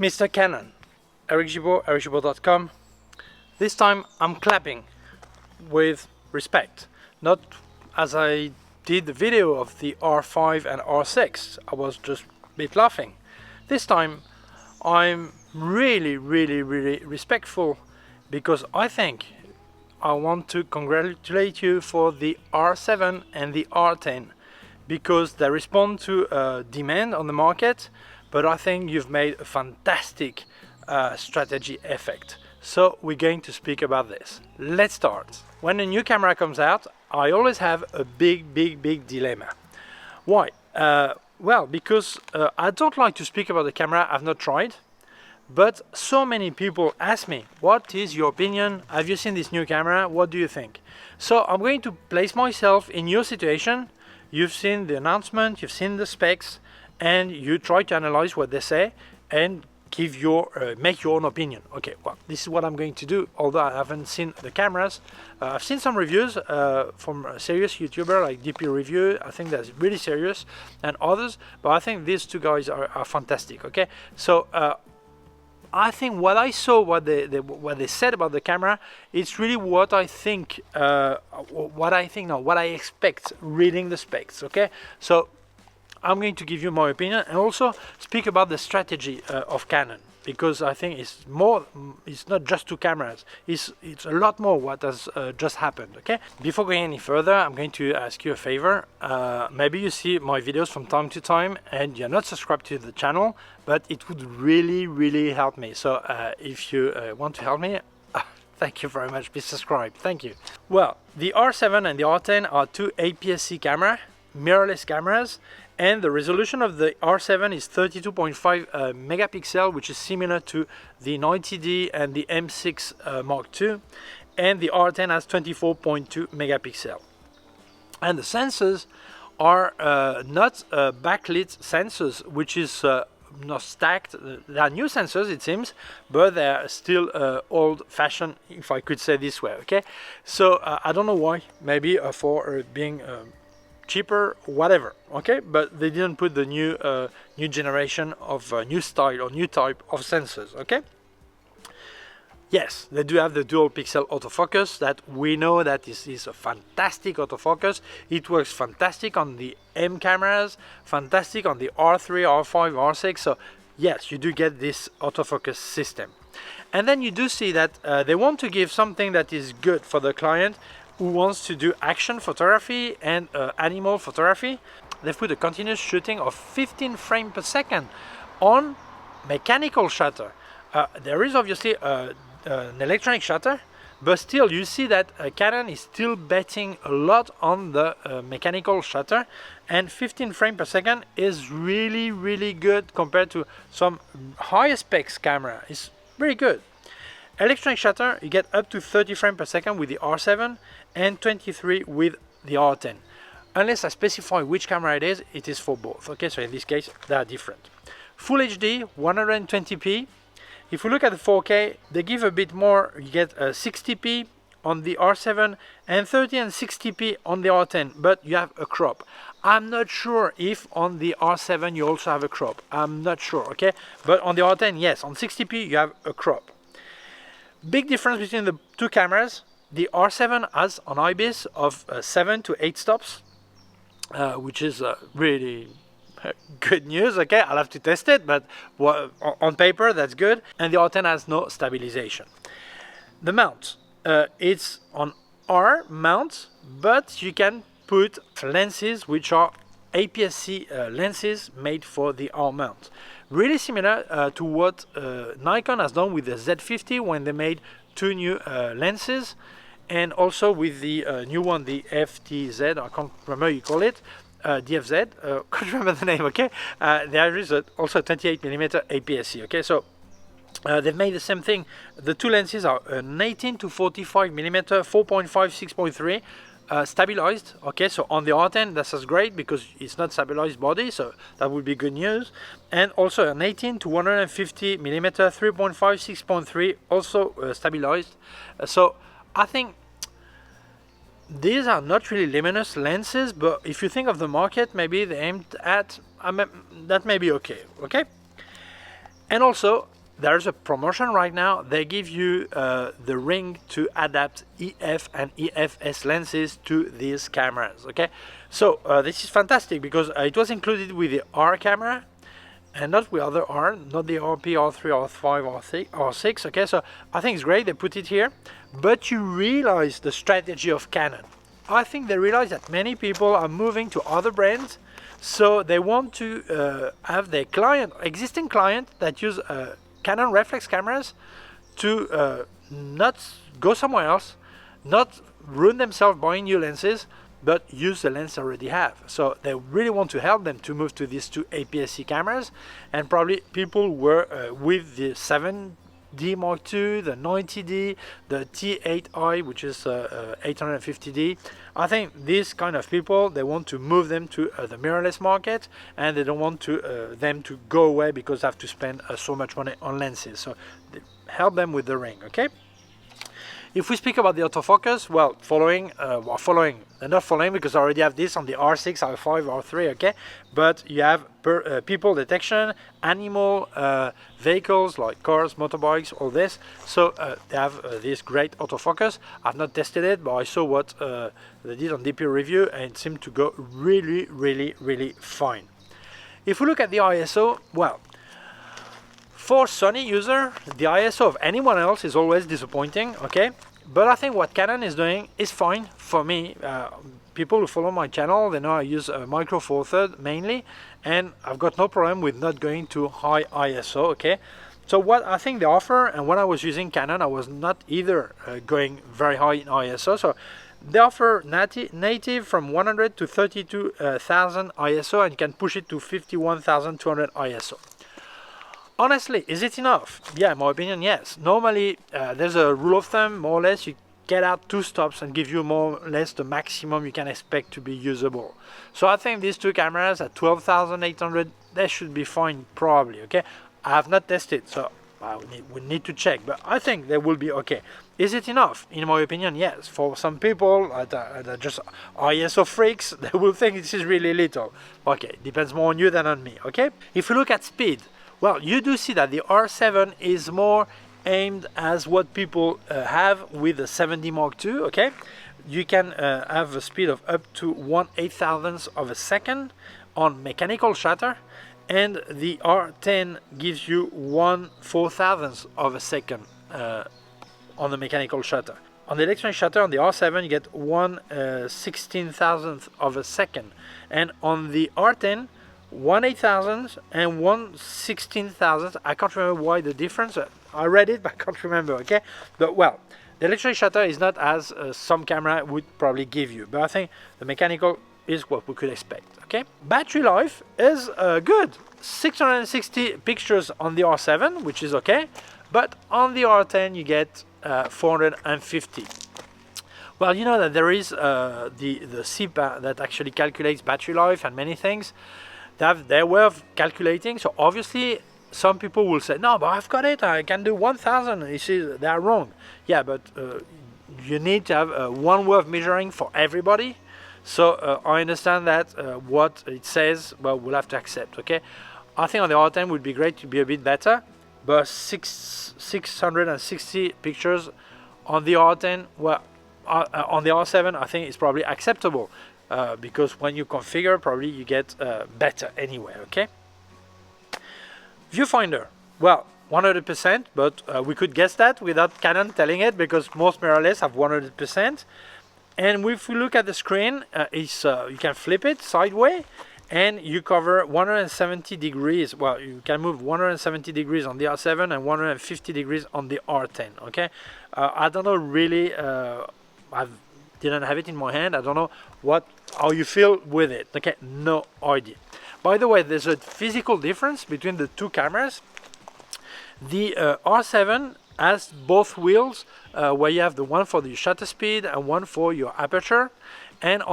Mr. Canon, Eric Gibaud, ericgibaud.com. This time I'm clapping with respect, not as I did the video of the R5 and R6. I was just a bit laughing. This time I'm really respectful, because I think I want to congratulate you for the R7 and the R10, because they respond to demand on the market, but I think you've made a fantastic strategy effect. So we're going to speak about this. Let's start. When a new camera comes out, I always have a big dilemma. Why? Well, because I don't like to speak about the camera I've not tried, but so many people ask me, what is your opinion? Have you seen this new camera? What do you think? So I'm going to place myself in your situation. You've seen the announcement, you've seen the specs, and you try to analyze what they say and give your make your own opinion. Okay, well, this is what I'm going to do. Although I haven't seen the cameras, I've seen some reviews from a serious YouTuber like DP Review. I think that's really serious, and others. But I think these two guys are fantastic. Okay, so I think what I saw, what they said about the camera, it's really what I think. What I expect reading the specs. Okay, so I'm going to give you my opinion and also speak about the strategy of Canon, because I think it's more. It's not just two cameras. It's a lot more what has just happened. Okay. Before going any further, I'm going to ask you a favor. Maybe you see my videos from time to time and you're not subscribed to the channel, but it would really help me. So if you want to help me, thank you very much. Please subscribe. Thank you. Well, the R7 and the R10 are two APS-C camera, mirrorless cameras. And the resolution of the R7 is 32.5 megapixel, which is similar to the 90D and the M6 Mark II. And the R10 has 24.2 megapixel. And the sensors are not backlit sensors, which is not stacked. They are new sensors, it seems, but they are still old-fashioned, if I could say this way. Okay, so I don't know why. Maybe for being cheaper, whatever. Okay, but they didn't put the new generation of new style or new type of sensors. Okay, yes, they do have the dual pixel autofocus that we know that this is a fantastic autofocus. It works fantastic on the M cameras, fantastic on the R3, R5, R6. So yes, you do get this autofocus system. And then you do see that they want to give something that is good for the client who wants to do action photography and animal photography. They've put a continuous shooting of 15 frames per second on mechanical shutter. There is obviously an electronic shutter, but still you see that Canon is still betting a lot on the mechanical shutter, and 15 frames per second is really good compared to some higher specs camera. It's very good. Electronic shutter, you get up to 30 frames per second with the R7 and 23 with the R10. Unless I specify which camera it is for both. Okay, so in this case, they are different. Full HD, 120p. If we look at the 4K, they give a bit more. You get 60p on the R7 and 30 and 60p on the R10, but you have a crop. I'm not sure if on the R7 you also have a crop. I'm not sure, okay? But on the R10, yes, on 60p you have a crop. Big difference between the two cameras. The R7 has an IBIS of 7 to 8 stops, which is really good news. Okay, I'll have to test it, but on paper that's good. And the R10 has no stabilization. The mount, it's on R mount, but you can put lenses which are APS-C lenses made for the R mount. Really similar to what Nikon has done with the Z50 when they made two new lenses, and also with the new one, the FTZ, I can't remember you call it, DFZ, can't remember the name, okay? There is also 28mm APS-C, okay? So they've made the same thing. The two lenses are an 18 to 45mm, 4.5, 6.3, stabilized. Okay, so on the R10 that's great because it's not stabilized body, so that would be good news. And also an 18 to 150mm 3.5 6.3 also stabilized. So I think these are not really luminous lenses, but if you think of the market maybe they aimed at that may be okay. And also there's a promotion right now. They give you the ring to adapt EF and EFS lenses to these cameras. Okay, so this is fantastic because it was included with the R camera and not with other R, not the RP, R3, R5, R6. Okay, so I think it's great they put it here, but you realize the strategy of Canon. I think they realize that many people are moving to other brands, so they want to have their existing client that use Canon reflex cameras to not go somewhere else, not ruin themselves buying new lenses, but use the lens they already have. So they really want to help them to move to these two APS-C cameras, and probably people were with the 7D Mark II, the 90D, the T8i, which is 850D. I think these kind of people, they want to move them to the mirrorless market, and they don't want to them to go away because they have to spend so much money on lenses. So help them with the ring, okay? If we speak about the autofocus, well, they're not following because I already have this on the R6, R5, R3, okay? But you have people detection, animal, vehicles like cars, motorbikes, all this. So they have this great autofocus. I've not tested it, but I saw what they did on DP review, and it seemed to go really, really, really fine. If we look at the ISO, well, for Sony user, the ISO of anyone else is always disappointing, okay? But I think what Canon is doing is fine for me. People who follow my channel, they know I use Micro Four Thirds mainly, and I've got no problem with not going to high ISO, okay? So what I think they offer, and when I was using Canon, I was not either going very high in ISO, so they offer native from 100 to 32,000 ISO, and you can push it to 51,200 ISO. Honestly, is it enough? Yeah, in my opinion, yes. Normally, there's a rule of thumb, more or less, you get out 2 stops and give you more or less the maximum you can expect to be usable. So I think these 2 cameras at 12,800, they should be fine probably, okay? I have not tested, so we need to check, but I think they will be okay. Is it enough? In my opinion, yes. For some people that are just ISO freaks, they will think this is really little. Okay, depends more on you than on me, okay? If you look at speed, well, you do see that the R7 is more aimed as what people have with the 7D Mark II, okay? You can have a speed of up to 1/8,000th of a second on mechanical shutter, and the R10 gives you 1/4,000th of a second on the mechanical shutter. On the electronic shutter, on the R7, you get 1/16,000th of a second, and on the R10, 1/8,000th and 1/16,000th. I can't remember why the difference. I read it, but I can't remember, okay? But well, the electronic shutter is not as some camera would probably give you, but I think the mechanical is what we could expect, okay? Battery life is good. 660 pictures on the R7, which is okay, but on the R10 you get 450. Well, you know that there is the CIPA that actually calculates battery life and many things. They have their way of calculating, so obviously some people will say, no, but I've got it, I can do 1,000. You see, they are wrong. Yeah, but you need to have one way of measuring for everybody. So I understand that what it says, well, we'll have to accept, okay? I think on the R10 would be great to be a bit better, but 660 pictures on the R10, well, on the R7, I think it's probably acceptable. Because when you configure, probably you get better anyway, okay? Viewfinder, well, 100%, but we could guess that without Canon telling it, because most mirrorless have 100%. And if we look at the screen, you can flip it sideways, and you cover 170 degrees. Well, you can move 170 degrees on the R7 and 150 degrees on the R10, okay? I don't know really, I didn't have it in my hand. I don't know how you feel with it. Okay, no idea. By the way, there's a physical difference between the 2 cameras. The R7 has both wheels, where you have the one for the shutter speed and one for your aperture. And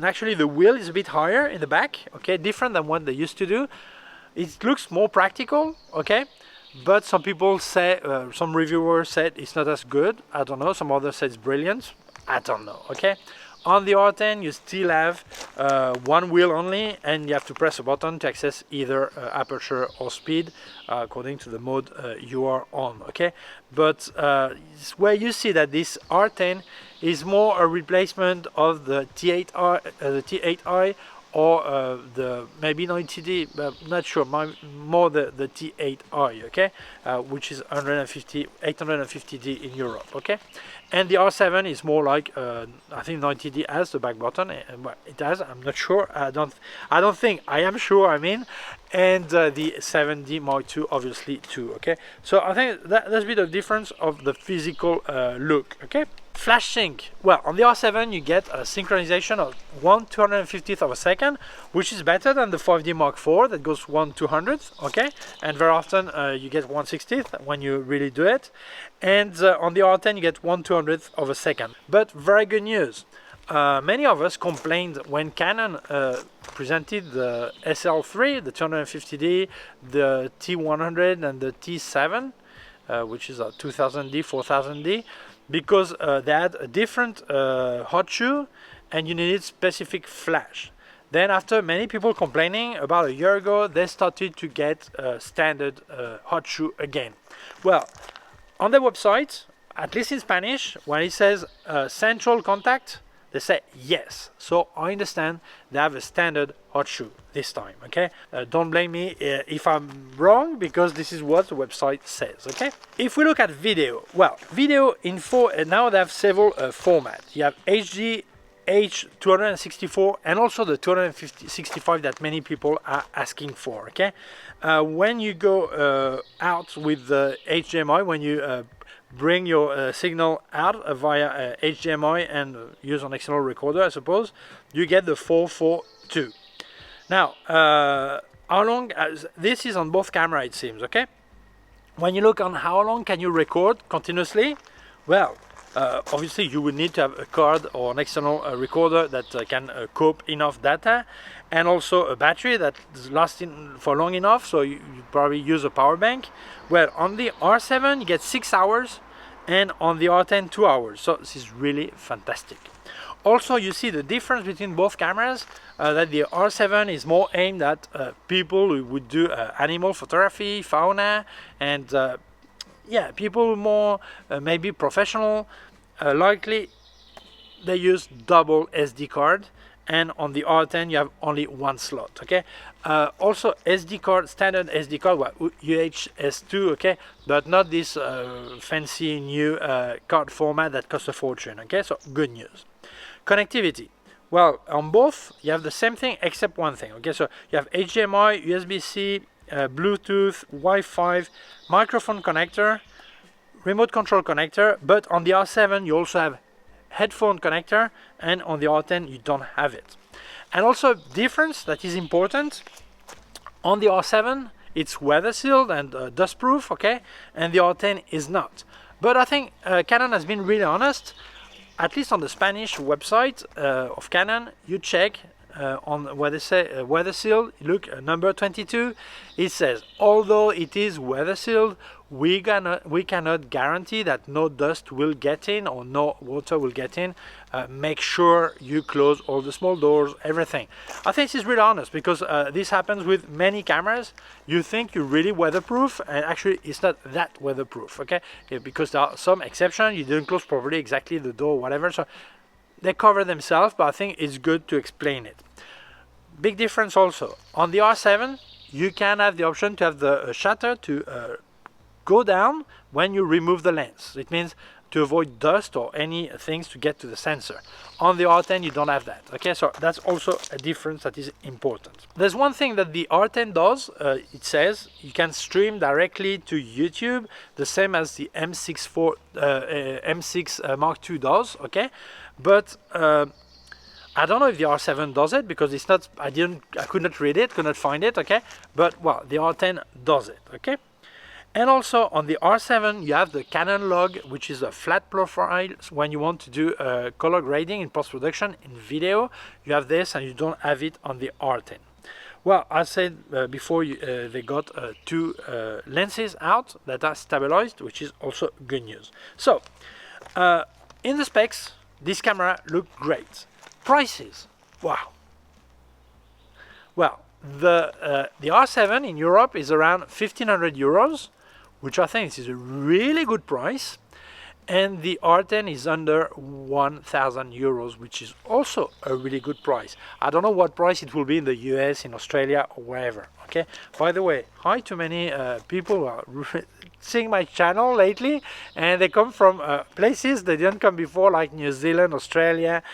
actually the wheel is a bit higher in the back. Okay, different than what they used to do. It looks more practical. Okay. But some people say, some reviewers said it's not as good. I don't know. Some others said it's brilliant. I don't know, okay? On the R10 you still have one wheel only, and you have to press a button to access either aperture or speed according to the mode you are on. Okay, but where you see that this R10 is more a replacement of the T8i or the maybe 90D, but not sure, more the T8i, okay, which is 850D in Europe, okay. And the R7 is more like I think 90D has the back button. Well, it has. I'm not sure. I don't think. I am sure. I mean, and the 7D Mark II obviously too. Okay. So I think that's a bit of difference of the physical look. Okay. Flash sync. Well, on the R7 you get a synchronization of 1/250th of a second, which is better than the 5D Mark IV that goes 1/200th. Okay, and very often you get 1/60th when you really do it. And on the R10 you get 1/200th of a second. But very good news. Many of us complained when Canon presented the SL3, the 250D, the T100 and the T7, which is a 2000D, 4000D, because they had a different hot shoe and you needed specific flash. Then after many people complaining, about a year ago they started to get standard hot shoe again. Well, on their website, at least in Spanish, when it says central contact, they say yes. So I understand they have a standard hot shoe this time, okay? Don't blame me if I'm wrong, because this is what the website says, okay? If we look at video, well, video in now they have several formats. You have HD, H264, and also the 265 that many people are asking for, okay? When you go out with the HDMI, when you bring your signal out via HDMI and use an external recorder, I suppose, you get the 442. Now, how long? This is on both cameras, it seems, okay? When you look on how long can you record continuously, well, obviously you would need to have a card or an external recorder that can cope enough data, and also a battery that is lasting for long enough, so you probably use a power bank. Well, on the R7 you get 6 hours, and on the R10 2 hours, so this is really fantastic. Also, you see the difference between both cameras, that the R7 is more aimed at people who would do animal photography, fauna, and yeah, people more maybe professional, likely they use double SD card, and on the R10 you have only one slot, okay? Also SD card, standard SD card, well, UHS-2, okay, but not this fancy new card format that costs a fortune, okay? So good news. Connectivity. Well, on both you have the same thing except one thing, okay? So you have HDMI, USB-C, Bluetooth, Wi-Fi, microphone connector, remote control connector, but on the R7 you also have headphone connector, and on the R10 you don't have it. And also difference that is important, on the R7 it's weather sealed and dust proof, okay, and the R10 is not. But I think Canon has been really honest. At least on the Spanish website of Canon, you check on where they say weather sealed, look number 22, it says although it is weather sealed, we cannot guarantee that no dust will get in or no water will get in. Make sure you close all the small doors, everything. I think this is really honest, because this happens with many cameras. You think you're really weatherproof, and actually it's not that weatherproof, okay? Because there are some exceptions, you didn't close properly exactly the door, whatever, so they cover themselves, but I think it's good to explain it. Big difference also, on the R7 you can have the option to have the shutter to go down when you remove the lens. It means to avoid dust or any things to get to the sensor. On the R10 you don't have that, okay? So that's also a difference that is important. There's one thing that the R10 does, it says you can stream directly to YouTube, the same as the M6 Mark II does, okay? But I don't know if the R7 does it, because it's not, I could not read it, could not find it, okay? But well, the R10 does it, okay? And also on the R7 you have the Canon log, which is a flat profile. When you want to do color grading in post-production in video, you have this, and you don't have it on the R10. Well, I said before, they got two lenses out that are stabilized, which is also good news. So in the specs, this camera looked great. prices, wow. Well, the R7 in Europe is around 1,500 euros, which I think is a really good price. And the R10 is under 1,000 euros, which is also a really good price. I don't know what price it will be in the US, in Australia, or wherever. Okay. By the way, hi to many people who are seeing my channel lately, and they come from places they didn't come before, like New Zealand, Australia,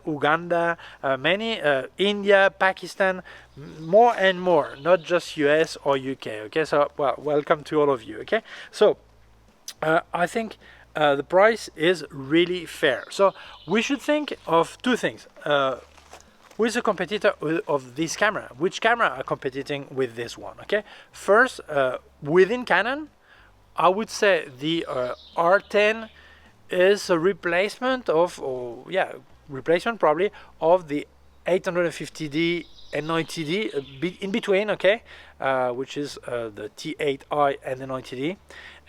Uganda, many India, Pakistan, more and more, not just US or UK. Okay. So, well, welcome to all of you. Okay. So, I think the price is really fair. So we should think of two things. Who is a competitor of this camera? Which camera are competing with this one? Okay. First, within Canon, I would say the R10 is a replacement of, replacement probably of the 850D and 90D in between, okay, which is the T8i and the 90D.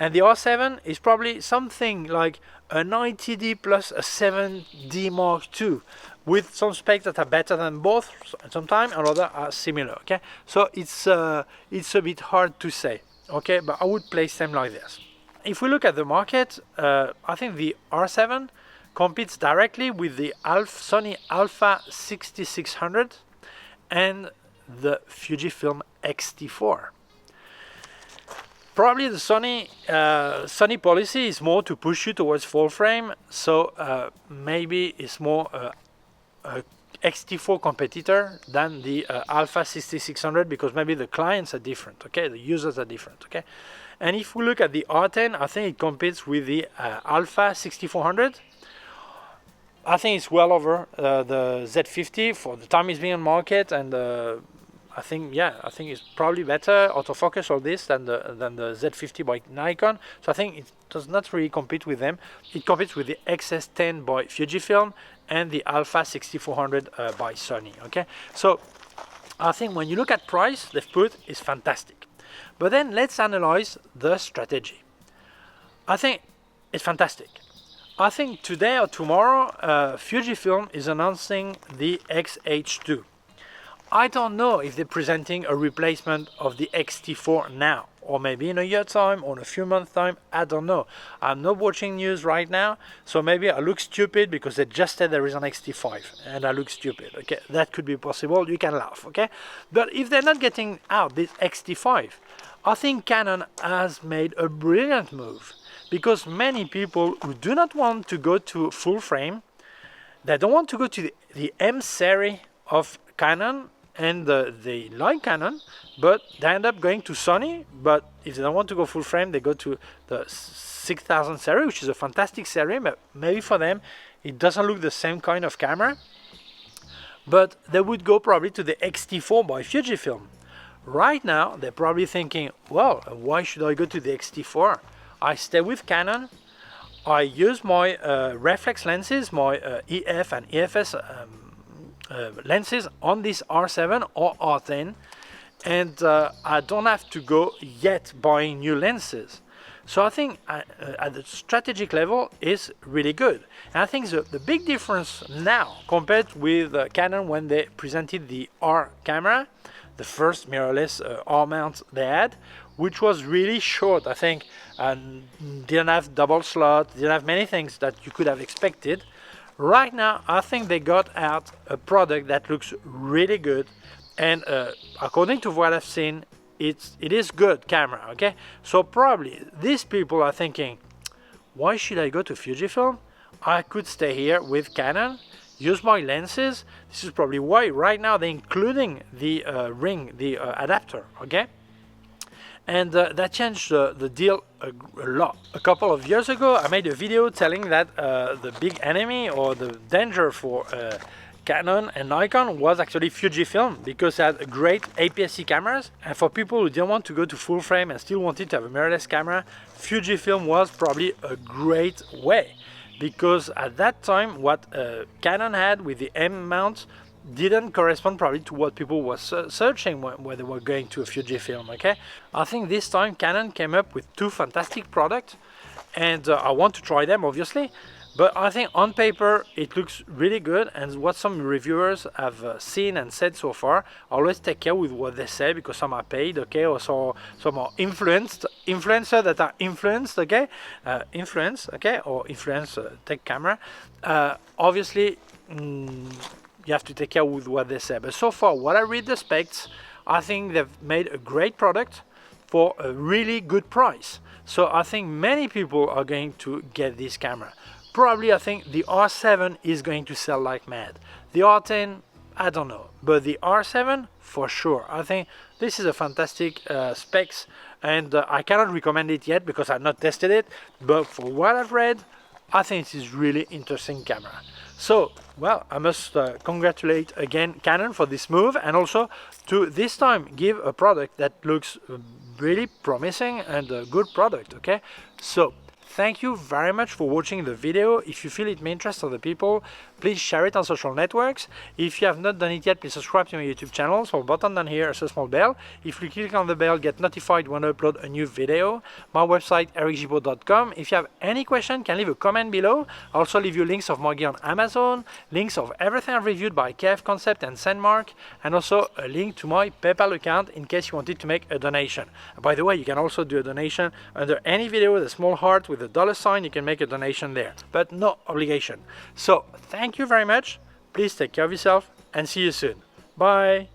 And the R7 is probably something like a 90D plus a 7D Mark II, with some specs that are better than both, sometimes, and other are similar. Okay, so it's a bit hard to say. Okay, but I would place them like this. If we look at the market, I think the R7 competes directly with the Sony Alpha 6600 and the Fujifilm X-T4. Probably the Sony policy is more to push you towards full frame, so maybe it's more a X-T4 competitor than the Alpha 6600, because maybe the clients are different, okay, the users are different, okay. And if we look at the R10, I think it competes with the Alpha 6400. I think it's well over the Z50 for the time it's been on market, and I think it's probably better autofocus all this than the Z50 by Nikon. So I think it does not really compete with them. It competes with the XS10 by Fujifilm and the Alpha 6400 by Sony. Okay, so I think when you look at price, they've put is fantastic. But then let's analyze the strategy. I think it's fantastic. I think today or tomorrow, Fujifilm is announcing the X-H2. I don't know if they're presenting a replacement of the X-T4 now, or maybe in a year time, or in a few months time, I don't know. I'm not watching news right now, so maybe I look stupid because they just said there is an X-T5, and I look stupid, okay? That could be possible, you can laugh, okay? But if they're not getting out this X-T5, I think Canon has made a brilliant move, because many people who do not want to go to full frame, they don't want to go to the M series of Canon, and they like Canon, but they end up going to Sony. But if they don't want to go full frame, they go to the 6000 series, which is a fantastic series, but maybe for them it doesn't look the same kind of camera. But they would go probably to the X-T4 by Fujifilm. Right now they're probably thinking, well, why should I go to the X-T4? I stay with Canon, I use my reflex lenses, my EF and EFS lenses on this R7 or R10, and I don't have to go yet buying new lenses. So I think at the strategic level is really good. And I think the big difference now compared with Canon when they presented the R camera, the first mirrorless R mount they had, which was really short, I think, and didn't have double slot, didn't have many things that you could have expected. Right now, I think they got out a product that looks really good, and according to what I've seen, it is good camera, okay? So probably these people are thinking, why should I go to Fujifilm? I could stay here with Canon, use my lenses. This is probably why right now they're including the ring, the adapter, okay? And that changed the deal a lot. A couple of years ago, I made a video telling that the big enemy or the danger for Canon and Nikon was actually Fujifilm, because they had great APS-C cameras. And for people who didn't want to go to full frame and still wanted to have a mirrorless camera, Fujifilm was probably a great way. Because at that time, what Canon had with the M mounts didn't correspond probably to what people were searching when they were going to a Fujifilm, okay? I think this time Canon came up with two fantastic products, and I want to try them, obviously. But I think on paper it looks really good, and what some reviewers have seen and said so far, always take care with what they say, because some are paid, okay, or so some are influencers that are influenced, okay, or influence take camera. Obviously, you have to take care with what they say. But so far, what I read the specs, I think they've made a great product for a really good price. So I think many people are going to get this camera. Probably I think the R7 is going to sell like mad. The R10, I don't know, but the R7 for sure. I think this is a fantastic specs, and I cannot recommend it yet because I've not tested it, but for what I've read, I think this is really interesting camera. So, well, I must congratulate again Canon for this move, and also to this time give a product that looks really promising and a good product, okay? So, thank you very much for watching the video. If you feel it may interest other people, please share it on social networks. If you have not done it yet, please subscribe to my YouTube channel. So button down here is a small bell. If you click on the bell, get notified when I upload a new video. My website, ericgibaud.com. If you have any question, can leave a comment below. I'll also leave you links of my gear on Amazon, links of everything I've reviewed by K&F Concept and Sandmark, and also a link to my PayPal account in case you wanted to make a donation. By the way, you can also do a donation under any video with a small heart with a $sign. You can make a donation there, but no obligation. So thank you very much. Please take care of yourself and see you soon. Bye.